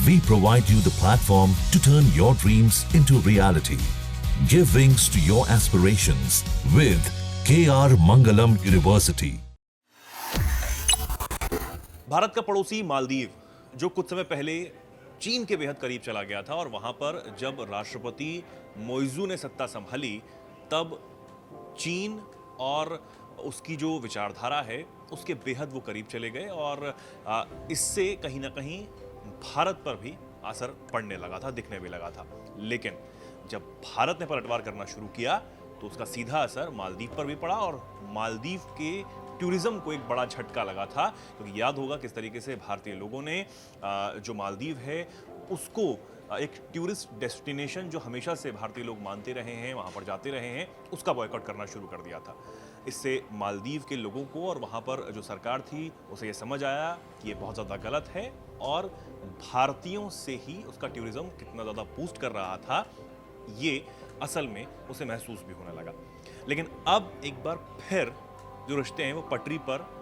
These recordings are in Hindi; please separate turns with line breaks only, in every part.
We provide you the platform to turn your dreams into reality. Give wings to your aspirations with KR Mangalam University.
Bharat का पड़ोसी मालदीव, जो कुछ समय पहले चीन के बेहद करीब चला गया था, और वहां पर जब राष्ट्रपति मोइजू ने सत्ता संभाली, तब चीन और उसकी जो विचारधारा है उसके बेहद वो करीब चले गए, और इससे कहीं ना कहीं भारत पर भी असर पड़ने लगा था, दिखने भी लगा था। लेकिन जब भारत ने पलटवार करना शुरू किया तो उसका सीधा असर मालदीव पर भी पड़ा, और मालदीव के टूरिज्म को एक बड़ा झटका लगा था। क्योंकि याद होगा किस तरीके से भारतीय लोगों ने जो मालदीव है उसको एक टूरिस्ट डेस्टिनेशन जो हमेशा से भारतीय लोग मानते रहे हैं, वहाँ पर जाते रहे हैं, उसका बॉयकॉट करना शुरू कर दिया था। इससे मालदीव के लोगों को और वहाँ पर जो सरकार थी उसे ये समझ आया कि ये बहुत ज़्यादा गलत है, और भारतीयों से ही उसका टूरिज्म कितना ज़्यादा बूस्ट कर रहा था ये असल में उसे महसूस भी होने लगा। लेकिन अब एक बार फिर जो रिश्ते हैं वो पटरी पर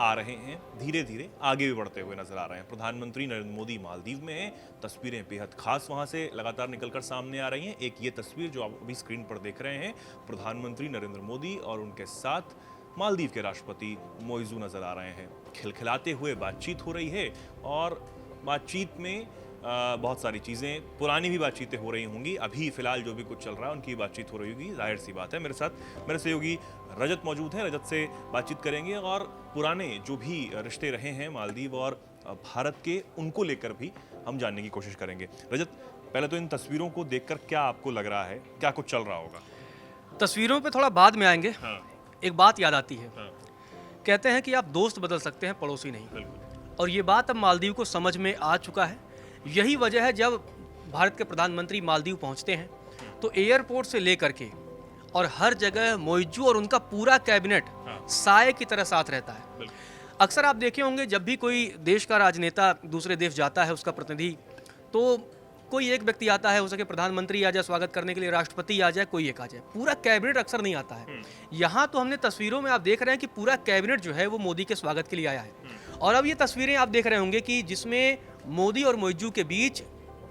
आ रहे हैं, धीरे धीरे आगे भी बढ़ते हुए नजर आ रहे हैं। प्रधानमंत्री नरेंद्र मोदी मालदीव में हैं, तस्वीरें बेहद खास वहां से लगातार निकलकर सामने आ रही हैं। एक ये तस्वीर जो आप अभी स्क्रीन पर देख रहे हैं, प्रधानमंत्री नरेंद्र मोदी और उनके साथ मालदीव के राष्ट्रपति मोइजू नजर आ रहे हैं। खिलखिलाते हुए बातचीत हो रही है, और बातचीत में बहुत सारी चीज़ें, पुरानी भी बातचीतें हो रही होंगी, अभी फिलहाल जो भी कुछ चल रहा है उनकी बातचीत हो रही होगी, जाहिर सी बात है। मेरे साथ मेरे सहयोगी रजत मौजूद हैं, रजत से बातचीत करेंगे और पुराने जो भी रिश्ते रहे हैं मालदीव और भारत के, उनको लेकर भी हम जानने की कोशिश करेंगे। रजत, पहले तो इन तस्वीरों को देखकर क्या आपको लग रहा है, क्या कुछ चल रहा होगा?
तस्वीरों पे थोड़ा बाद में आएंगे।
हाँ।
एक बात याद आती है,
हाँ।
कहते हैं कि आप दोस्त बदल सकते हैं, पड़ोसी नहीं।
बिल्कुल।
और ये बात अब मालदीव को समझ में आ चुका है। यही वजह है जब भारत के प्रधानमंत्री मालदीव पहुंचते हैं तो एयरपोर्ट से लेकर के और हर जगह मोइजू और उनका पूरा कैबिनेट साए की तरह साथ रहता है। अक्सर आप देखे होंगे जब भी कोई देश का राजनेता दूसरे देश जाता है, उसका प्रतिनिधि, तो कोई एक व्यक्ति आता है, हो सके प्रधानमंत्री आ जाए स्वागत करने के लिए, राष्ट्रपति आ जाए, कोई एक आ जाए, पूरा कैबिनेट अक्सर नहीं आता है। यहाँ तो हमने तस्वीरों में आप देख रहे हैं कि पूरा कैबिनेट जो है वो मोदी के स्वागत के लिए आया है। और अब ये तस्वीरें आप देख रहे होंगे कि जिसमें मोदी और मोइजू के बीच,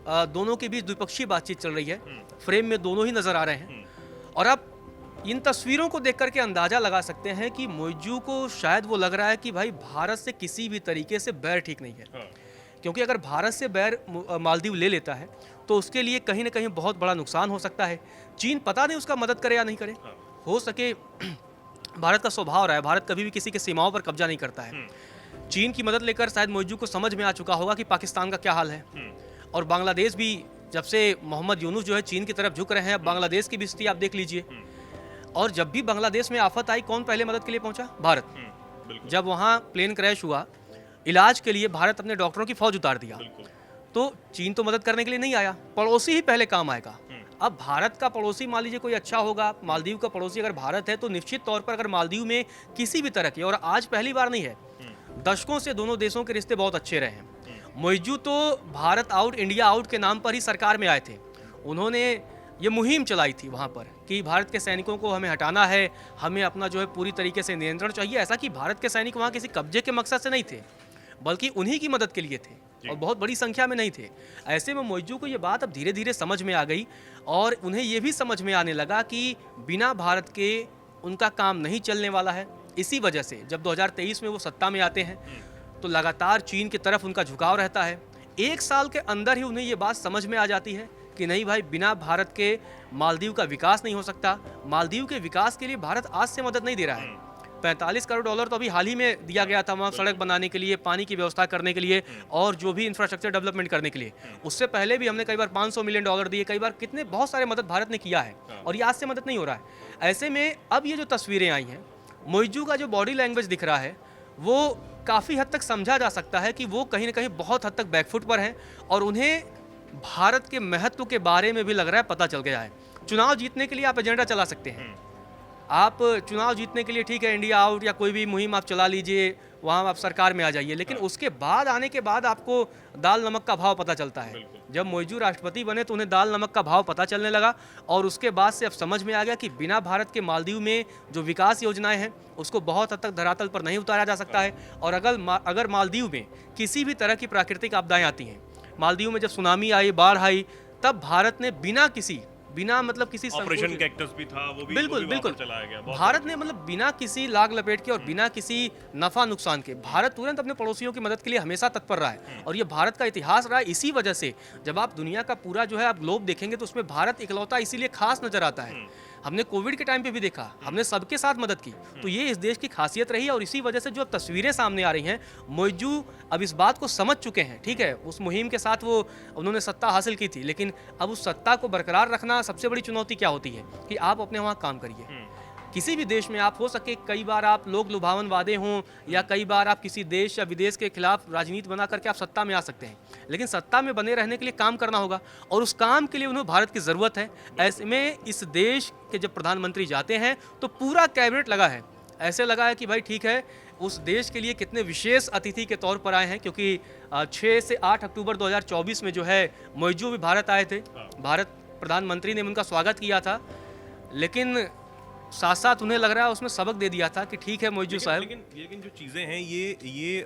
दोनों के बीच द्विपक्षीय बातचीत चल रही है। फ्रेम में दोनों ही नजर आ रहे हैं। और अब इन तस्वीरों को देख करके अंदाजा लगा सकते हैं कि मोइजू को शायद वो लग रहा है कि भाई भारत से किसी भी तरीके से बैर ठीक नहीं है। क्योंकि अगर भारत से बैर मालदीव ले लेता है तो उसके लिए कहीं ना कहीं बहुत बड़ा नुकसान हो सकता है। चीन पता नहीं उसका मदद करे या नहीं करे। हो सके भारत का स्वभाव रहा है, भारत कभी भी किसी के सीमाओं पर कब्जा नहीं करता है। चीन की मदद लेकर शायद मोइजू को समझ में आ चुका होगा कि पाकिस्तान का क्या हाल है। और बांग्लादेश भी, जब से मोहम्मद यूनुस जो है चीन की तरफ झुक रहे हैं, अब बांग्लादेश की भी स्थिति आप देख लीजिए। और जब भी बांग्लादेश में आफत आई, कौन पहले मदद के लिए पहुंचा? भारत। जब वहाँ प्लेन क्रैश हुआ, इलाज के लिए भारत अपने डॉक्टरों की फौज उतार दिया, तो चीन तो मदद करने के लिए नहीं आया, पड़ोसी ही पहले काम आएगा। अब भारत का पड़ोसी मान लीजिए कोई अच्छा होगा, मालदीव का पड़ोसी अगर भारत है, तो निश्चित तौर पर अगर मालदीव में किसी भी तरह की, और आज पहली बार नहीं है, दशकों से दोनों देशों के रिश्ते बहुत अच्छे रहे हैं। मोइजू तो भारत आउट इंडिया आउट के नाम पर ही सरकार में आए थे। उन्होंने ये मुहिम चलाई थी वहाँ पर कि भारत के सैनिकों को हमें हटाना है, हमें अपना जो है पूरी तरीके से नियंत्रण चाहिए। ऐसा कि भारत के सैनिक वहाँ किसी कब्जे के मकसद से नहीं थे, बल्कि उन्हीं की मदद के लिए थे, और बहुत बड़ी संख्या में नहीं थे। ऐसे में मोइजू को ये बात अब धीरे धीरे समझ में आ गई, और उन्हें ये भी समझ में आने लगा कि बिना भारत के उनका काम नहीं चलने वाला है। इसी वजह से जब 2023 में वो सत्ता में आते हैं तो लगातार चीन की तरफ उनका झुकाव रहता है। एक साल के अंदर ही उन्हें ये बात समझ में आ जाती है कि नहीं भाई, बिना भारत के मालदीव का विकास नहीं हो सकता। मालदीव के विकास के लिए भारत आज से मदद नहीं दे रहा है। 45 करोड़ डॉलर तो अभी हाल ही में दिया गया था वहाँ सड़क बनाने के लिए, पानी की व्यवस्था करने के लिए, और जो भी इंफ्रास्ट्रक्चर डेवलपमेंट करने के लिए। उससे पहले भी हमने कई बार 500 मिलियन डॉलर दिए, कई बार कितने बहुत सारे मदद भारत ने किया है, और ये आज से मदद नहीं हो रहा है। ऐसे में अब ये जो तस्वीरें आई हैं, मोइजू का जो बॉडी लैंग्वेज दिख रहा है, वो काफ़ी हद तक समझा जा सकता है कि वो कहीं ना कहीं बहुत हद तक बैकफुट पर हैं, और उन्हें भारत के महत्व के बारे में भी लग रहा है पता चल गया है। चुनाव जीतने के लिए आप एजेंडा चला सकते हैं, आप चुनाव जीतने के लिए ठीक है इंडिया आउट या कोई भी मुहिम आप चला लीजिए, वहाँ आप सरकार में आ जाइए, लेकिन उसके बाद आने के बाद आपको दाल नमक का भाव पता चलता है। जब मोइजू राष्ट्रपति बने तो उन्हें दाल नमक का भाव पता चलने लगा, और उसके बाद से अब समझ में आ गया कि बिना भारत के मालदीव में जो विकास योजनाएं हैं उसको बहुत हद तक धरातल पर नहीं उतारा जा सकता है। और अगर मालदीव में किसी भी तरह की प्राकृतिक आपदाएं आती हैं, मालदीव में जब सुनामी आई, बाढ़ आई, तब भारत ने बिना मतलब किसी
ऑपरेशन
संकोच-
कैक्टस भी था, वो भी
बिल्कुल
वहाँ पर
बिल्कुल
चलाया गया। बहुत
भारत ने मतलब बिना किसी लाग लपेट के और बिना किसी नफा नुकसान के भारत तुरंत अपने पड़ोसियों की मदद के लिए हमेशा तत्पर रहा है। और ये भारत का इतिहास रहा है। इसी वजह से जब आप दुनिया का पूरा जो है आप ग्लोब देखेंगे तो उसमें भारत इकलौता इसीलिए खास नजर आता है। हमने कोविड के टाइम पे भी देखा, हमने सबके साथ मदद की, तो ये इस देश की खासियत रही है। और इसी वजह से जो अब तस्वीरें सामने आ रही हैं, मोइजू अब इस बात को समझ चुके हैं। ठीक है, उस मुहिम के साथ वो उन्होंने सत्ता हासिल की थी, लेकिन अब उस सत्ता को बरकरार रखना सबसे बड़ी चुनौती क्या होती है कि आप अपने वहाँ काम करिए। किसी भी देश में आप हो सके कई बार आप लोग लुभावन वादे हों या कई बार आप किसी देश या विदेश के खिलाफ राजनीति बना करके आप सत्ता में आ सकते हैं, लेकिन सत्ता में बने रहने के लिए काम करना होगा और उस काम के लिए उन्हें भारत की ज़रूरत है। ऐसे में इस देश के जब प्रधानमंत्री जाते हैं तो पूरा कैबिनेट लगा है, ऐसे लगा है कि भाई ठीक है, उस देश के लिए कितने विशेष अतिथि के तौर पर आए हैं, क्योंकि 6 से 8 अक्टूबर 2024 में जो है मोइजू भी भारत आए थे। भारत प्रधानमंत्री ने उनका स्वागत किया था, लेकिन साथ साथ उन्हें लग रहा है उसमें सबक दे दिया था कि ठीक है मोइजू साहब।
लेकिन जो चीज़ें हैं ये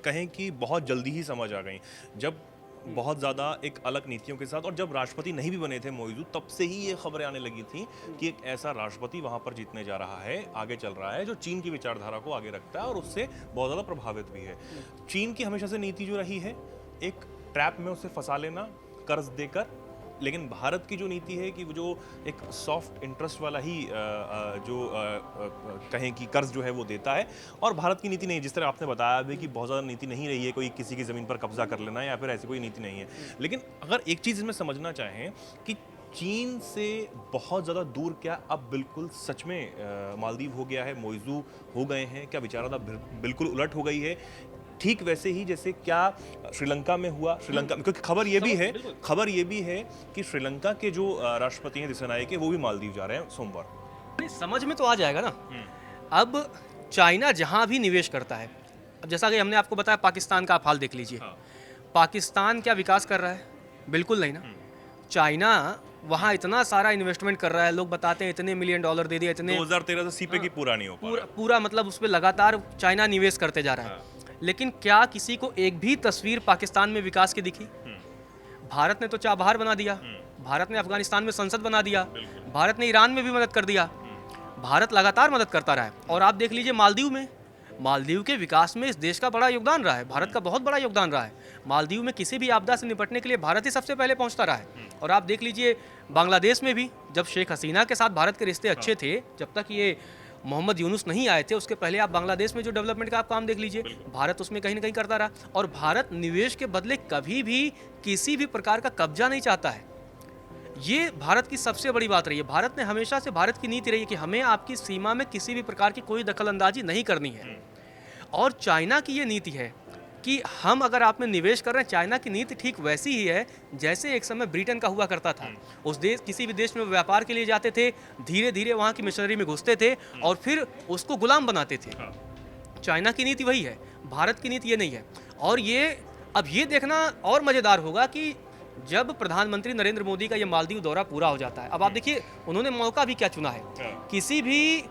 कहें कि बहुत जल्दी ही समझ आ गई, जब बहुत ज़्यादा एक अलग नीतियों के साथ, और जब राष्ट्रपति नहीं भी बने थे मोइजू, तब से ही ये खबरें आने लगी थी कि एक ऐसा राष्ट्रपति वहाँ पर जीतने जा रहा है, आगे चल रहा है, जो चीन की विचारधारा को आगे रखता है और उससे बहुत ज़्यादा प्रभावित भी है। चीन की हमेशा से नीति जो रही है एक ट्रैप में उसे फंसा लेना कर्ज देकर, लेकिन भारत की जो नीति है कि वो जो एक सॉफ्ट इंटरेस्ट वाला ही कहें कि कर्ज जो है वो देता है। और भारत की नीति नहीं, जिस तरह आपने बताया भी कि बहुत ज़्यादा नीति नहीं रही है कोई किसी की ज़मीन पर कब्जा कर लेना या फिर ऐसी कोई नीति नहीं है। लेकिन अगर एक चीज़ इसमें समझना चाहें कि चीन से बहुत ज़्यादा दूर क्या अब बिल्कुल सच में मालदीव हो गया है, मोइजू हो गए हैं, क्या विचारधारा बिल्कुल उलट हो गई है, ठीक वैसे ही जैसे क्या श्रीलंका में हुआ। श्रीलंका, क्योंकि खबर ये भी है कि श्रीलंका के जो राष्ट्रपति हैं दिसनायके के, वो भी मालदीव जा रहे हैं सोमवार।
नहीं, समझ में तो आ जाएगा ना। अब चाइना जहां भी निवेश करता है, अब जैसा कि हमने आपको बताया पाकिस्तान का आप हाल देख लीजिए। पाकिस्तान क्या विकास कर रहा है? बिल्कुल नहीं ना। चाइना वहाँ इतना सारा इन्वेस्टमेंट कर रहा है, लोग बताते हैं इतने $1 मिलियन दे दिए, इतने
2013 से सीपे की पूरा नहीं हो पा रहा।
पूरा मतलब उस पर लगातार चाइना निवेश करते जा रहा है। लेकिन क्या किसी को एक भी तस्वीर पाकिस्तान में विकास की दिखी? भारत ने तो चाबहार बना दिया, भारत ने अफगानिस्तान में संसद बना दिया, भारत ने ईरान में भी मदद कर दिया, भारत लगातार मदद करता रहा है। और आप देख लीजिए मालदीव के विकास में इस देश का बड़ा योगदान रहा है, भारत का बहुत बड़ा योगदान रहा है। मालदीव में किसी भी आपदा से निपटने के लिए भारत ही सबसे पहले पहुंचता रहा है। और आप देख लीजिए बांग्लादेश में भी, जब शेख हसीना के साथ भारत के रिश्ते अच्छे थे, जब तक ये मोहम्मद यूनुस नहीं आए थे, उसके पहले आप बांग्लादेश में जो डेवलपमेंट का आप काम देख लीजिए, भारत उसमें कहीं ना कहीं करता रहा। और भारत निवेश के बदले कभी भी किसी भी प्रकार का कब्जा नहीं चाहता है। ये भारत की सबसे बड़ी बात रही है। भारत ने हमेशा से, भारत की नीति रही है कि हमें आपकी सीमा में किसी भी प्रकार की कोई दखल अंदाजी नहीं करनी है। और चाइना की ये नीति है कि हम अगर आप में निवेश कर रहे हैं, चाइना की नीति ठीक वैसी ही है जैसे एक समय ब्रिटेन का हुआ करता था। उस देश, किसी भी देश में व्यापार के लिए जाते थे, धीरे धीरे वहाँ की मिशनरी में घुसते थे और फिर उसको गुलाम बनाते थे। चाइना की नीति वही है, भारत की नीति ये नहीं है। और अब ये देखना और मज़ेदार होगा कि जब प्रधानमंत्री नरेंद्र मोदी का ये मालदीव दौरा पूरा हो जाता है, अब आप देखिए उन्होंने मौका भी क्या चुना है। किसी भी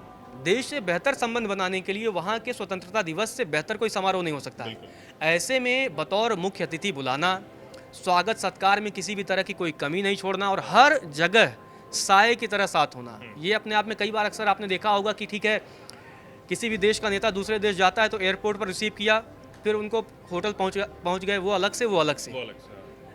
देश से बेहतर संबंध बनाने के लिए वहाँ के स्वतंत्रता दिवस से बेहतर कोई समारोह नहीं हो सकता है। ऐसे में बतौर मुख्य अतिथि बुलाना, स्वागत सत्कार में किसी भी तरह की कोई कमी नहीं छोड़ना और हर जगह साए की तरह साथ होना, ये अपने आप में कई बार अक्सर आपने देखा होगा कि ठीक है, किसी भी देश का नेता दूसरे देश जाता है तो एयरपोर्ट पर रिसीव किया, फिर उनको होटल पहुँच गए, वो अलग से।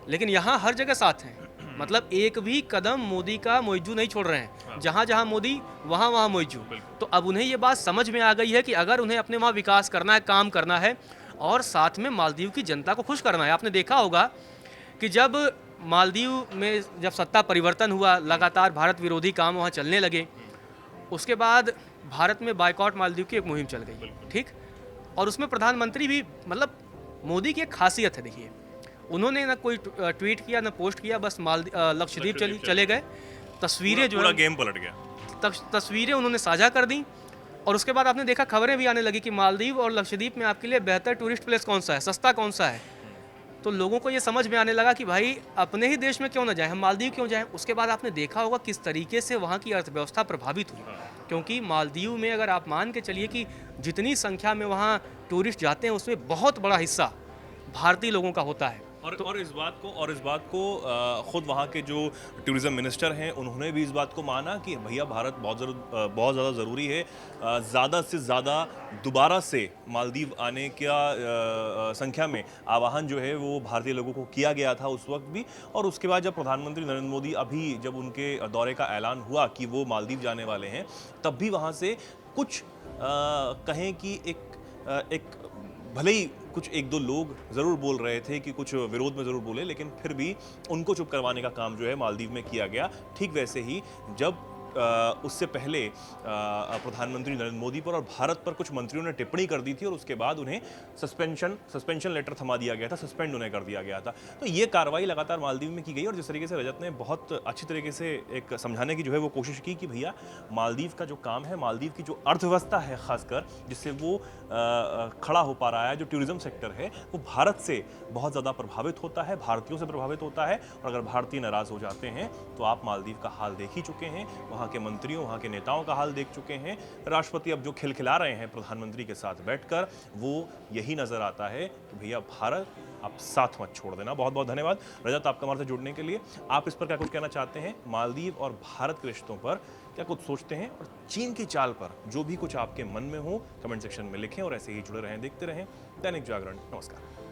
लेकिन यहाँ हर जगह साथ हैं। मतलब एक भी कदम मोदी का मोइजू नहीं छोड़ रहे हैं। जहाँ जहाँ मोदी वहाँ मोइजू। तो अब उन्हें ये बात समझ में आ गई है कि अगर उन्हें अपने वहाँ विकास करना है, काम करना है और साथ में मालदीव की जनता को खुश करना है। आपने देखा होगा कि जब मालदीव में जब सत्ता परिवर्तन हुआ, लगातार भारत विरोधी काम वहाँ चलने लगे, उसके बाद भारत में बायकॉट मालदीव की एक मुहिम चल गई, ठीक। और उसमें प्रधानमंत्री भी, मतलब मोदी की एक खासियत है, देखिए उन्होंने ना कोई ट्वीट किया ना पोस्ट किया, बस लक्षद्वीप चले गए, तस्वीरें जो है
गेम पलट गया,
तस्वीरें उन्होंने साझा कर दी। और उसके बाद आपने देखा खबरें भी आने लगी कि मालदीव और लक्षद्वीप में आपके लिए बेहतर टूरिस्ट प्लेस कौन सा है, सस्ता कौन सा है। तो लोगों को ये समझ में आने लगा कि भाई अपने ही देश में क्यों ना जाए, हम मालदीव क्यों जाएं। उसके बाद आपने देखा होगा किस तरीके से वहाँ की अर्थव्यवस्था प्रभावित हुई, क्योंकि मालदीव में अगर आप मान के चलिए कि जितनी संख्या में वहाँ टूरिस्ट जाते हैं उसमें बहुत बड़ा हिस्सा भारतीय लोगों का होता है।
और इस बात को खुद वहाँ के जो टूरिज्म मिनिस्टर हैं उन्होंने भी इस बात को माना कि भैया भारत बहुत ज़्यादा ज़रूरी है। ज़्यादा से ज़्यादा दोबारा से मालदीव आने का संख्या में आह्वान जो है वो भारतीय लोगों को किया गया था उस वक्त भी। और उसके बाद जब प्रधानमंत्री नरेंद्र मोदी अभी जब उनके दौरे का ऐलान हुआ कि वो मालदीव जाने वाले हैं, तब भी वहाँ से कुछ कहें कि एक भले ही कुछ एक दो लोग ज़रूर बोल रहे थे कि कुछ विरोध में ज़रूर बोले, लेकिन फिर भी उनको चुप करवाने का काम जो है मालदीव में किया गया। ठीक वैसे ही जब उससे पहले प्रधानमंत्री नरेंद्र मोदी पर और भारत पर कुछ मंत्रियों ने टिप्पणी कर दी थी और उसके बाद उन्हें सस्पेंशन लेटर थमा दिया गया था, सस्पेंड उन्हें कर दिया गया था। तो ये कार्रवाई लगातार मालदीव में की गई और जिस तरीके से रजत ने बहुत अच्छी तरीके से एक समझाने की जो है वो कोशिश की कि भैया मालदीव का जो काम है, मालदीव की जो अर्थव्यवस्था है खासकर जिससे वो खड़ा हो पा रहा है, जो टूरिज्म सेक्टर है वो भारत से बहुत ज़्यादा प्रभावित होता है, भारतीयों से प्रभावित होता है। और अगर भारतीय नाराज़ हो जाते हैं तो आप मालदीव का हाल देख ही चुके हैं, वहाँ के मंत्रियों, वहाँ के नेताओं का हाल देख चुके हैं। राष्ट्रपति अब जो खिलखिला रहे हैं प्रधानमंत्री के साथ बैठकर, वो यही नजर आता है कि भैया भारत आप साथ मत छोड़ देना। बहुत बहुत धन्यवाद रजत आपका हमारे से जुड़ने के लिए। आप इस पर क्या कुछ कहना चाहते हैं, मालदीव और भारत के रिश्तों पर क्या कुछ सोचते हैं, और चीन की चाल पर जो भी कुछ आपके मन में हो कमेंट सेक्शन में लिखें और ऐसे ही जुड़े रहें, देखते रहें दैनिक जागरण। नमस्कार।